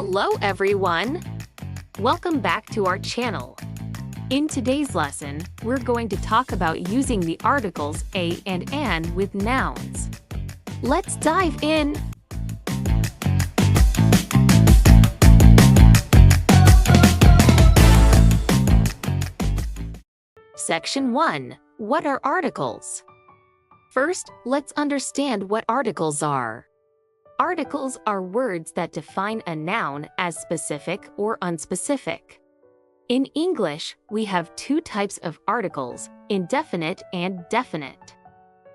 Hello everyone! Welcome back to our channel. In today's lesson, we're going to talk about using the articles a and an with nouns. Let's dive in! Section 1. What are articles? First, let's understand what articles are. Articles are words that define a noun as specific or unspecific. In English, we have two types of articles, indefinite and definite.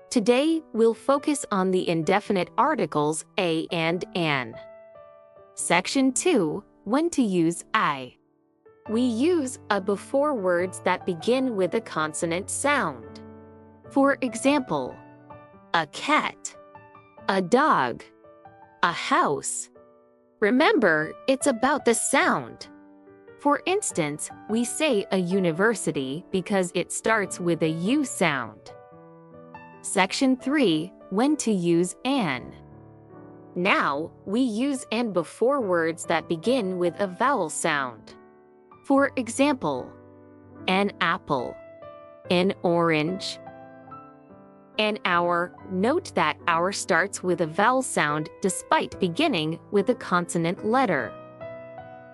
Today, we'll focus on the indefinite articles a and an. Section 2. When to use I. We use a before words that begin with a consonant sound. For example, a cat, a dog, a house. Remember, it's about the sound. For instance, we say a university because it starts with a U sound. Section 3. When to use an. Now, we use an before words that begin with a vowel sound. For example, an apple, an orange, an hour. Note that hour starts with a vowel sound despite beginning with a consonant letter.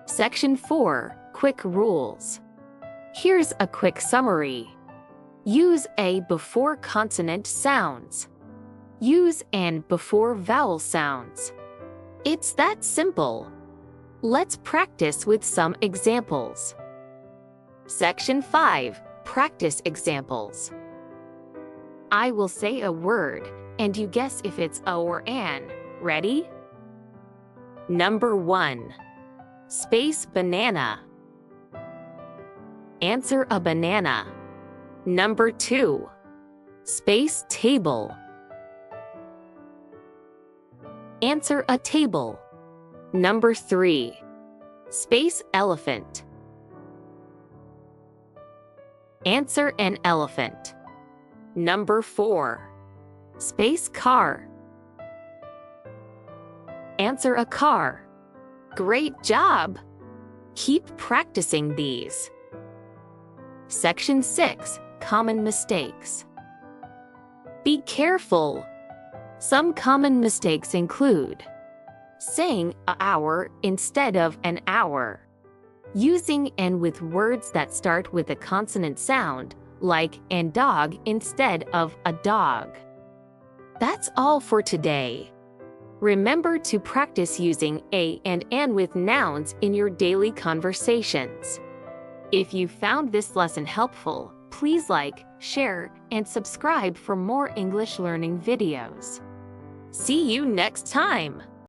Section 4. Quick rules. Here's a quick summary. Use a before consonant sounds. Use an before vowel sounds. It's that simple. Let's practice with some examples. Section 5. Practice examples. I will say a word, and you guess if it's a or an. Ready? Number 1. Space banana. Answer a banana. Number 2. Space table. Answer a table. Number 3. Space elephant. Answer an elephant. Number 4. Space car. Answer a car. Great job! Keep practicing these. Section 6. Common mistakes. Be careful! Some common mistakes include saying a hour instead of an hour, using an with words that start with a consonant sound, like and dog instead of a dog. That's all for today. Remember to practice using a and an with nouns in your daily conversations. If you found this lesson helpful, please like, share, and subscribe for more English learning videos. See you next time!